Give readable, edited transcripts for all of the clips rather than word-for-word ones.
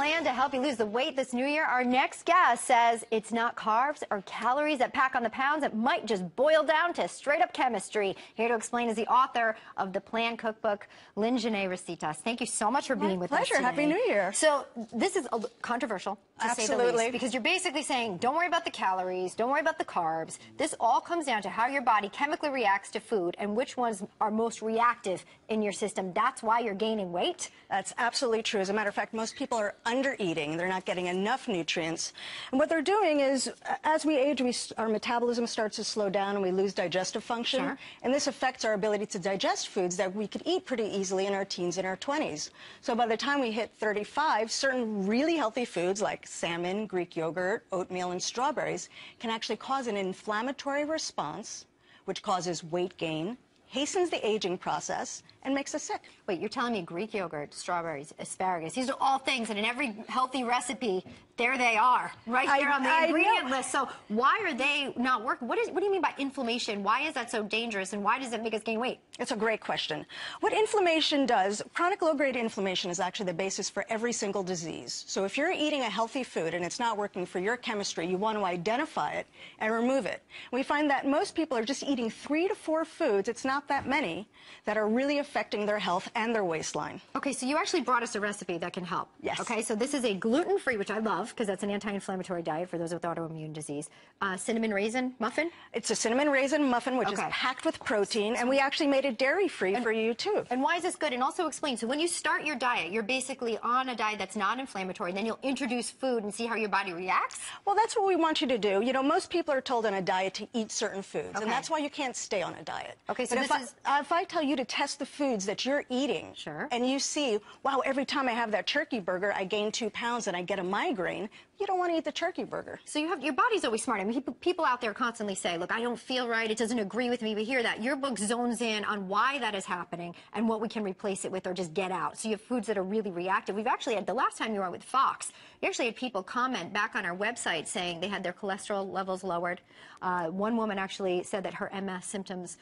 Plan to help you lose the weight this new year. Our next guest says it's not carbs or calories that pack on the pounds. It might just boil down to straight up chemistry. Here to explain is the author of the Plan Cookbook, Lyn-Genet Recitas. Thank you so much for being with us today. Happy New Year. So this is controversial, to say the least, because you're basically saying don't worry about the calories, don't worry about the carbs. This all comes down to how your body chemically reacts to food and which ones are most reactive in your system. That's why you're gaining weight? That's absolutely true. As a matter of fact, most people are under-eating. They're not getting enough nutrients. And what they're doing is, as we age, our metabolism starts to slow down and we lose digestive function. Sure. And this affects our ability to digest foods that we could eat pretty easily in our teens and our 20s. So by the time we hit 35, certain really healthy foods like salmon, Greek yogurt, oatmeal, and strawberries can actually cause an inflammatory response, which causes weight gain, hastens the aging process, and makes us sick. Wait, you're telling me Greek yogurt, strawberries, asparagus, these are all things that in every healthy recipe, there they are, right there on the ingredient list. So why are they not working? What do you mean by inflammation? Why is that so dangerous, and why does it make us gain weight? It's a great question. What inflammation does, chronic low-grade inflammation is actually the basis for every single disease. So if you're eating a healthy food and it's not working for your chemistry, you want to identify it and remove it. We find that most people are just eating 3 to 4 foods, it's not that many, that are really affecting their health and their waistline. Okay, so you actually brought us a recipe that can help. Yes. Okay, so this is a gluten-free, which I love, because that's an anti-inflammatory diet for those with autoimmune disease. Cinnamon raisin muffin? It's a cinnamon raisin muffin, which is packed with protein, and we actually made it dairy-free for you, too. And why is this good? And also explain, so when you start your diet, you're basically on a diet that's not inflammatory, then you'll introduce food and see how your body reacts? Well, that's what we want you to do. You know, most people are told on a diet to eat certain foods, and that's why you can't stay on a diet. Okay, so if I tell you to test the foods that you're eating, and you see, wow, every time I have that turkey burger, I gain 2 pounds and I get a migraine, you don't want to eat the turkey burger. So your body's always smart. I mean, people out there constantly say, look, I don't feel right, it doesn't agree with me. We hear that. Your book zones in on why that is happening and what we can replace it with or just get out. So you have foods that are really reactive. We've actually had, the last time you were with Fox, you actually had people comment back on our website saying they had their cholesterol levels lowered. One woman actually said that her MS symptoms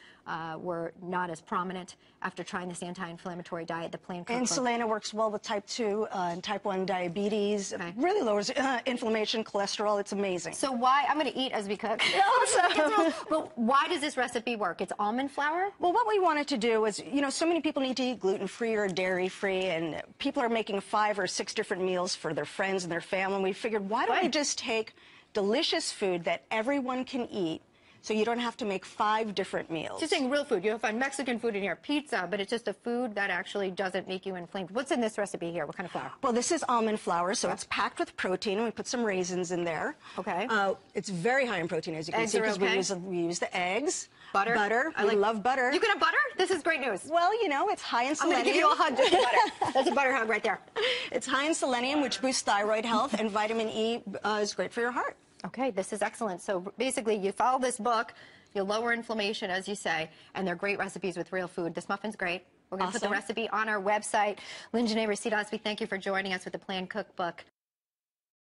were not as prominent after trying this anti-inflammatory diet, the Plan Cookbook. And Selena works well with type 2 and type 1 diabetes. It really lowers inflammation, cholesterol. It's amazing. So why, I'm going to eat as we cook. Awesome. But why does this recipe work? It's almond flour? Well, what we wanted to do was, you know, so many people need to eat gluten-free or dairy-free, and people are making 5 or 6 different meals for their friends and their family. And we figured, why don't we just take delicious food that everyone can eat, so you don't have to make 5 different meals. Just saying real food. You'll find Mexican food in here, pizza, but it's just a food that actually doesn't make you inflamed. What's in this recipe here? What kind of flour? Well, this is almond flour, so it's packed with protein, and we put some raisins in there. Okay. It's very high in protein, as you can see, because we use the eggs. Butter. Butter. I love butter. You can have butter? This is great news. Well, you know, it's high in selenium. I'm going to give you a hug just for butter. That's a butter hug right there. It's high in selenium, which boosts thyroid health, and vitamin E is great for your heart. Okay, this is excellent. So basically, you follow this book, you'll lower inflammation, as you say, and they're great recipes with real food. This muffin's great. We're going to put the recipe on our website. Lyn-Genet Recitas, we thank you for joining us with the Plan Cookbook.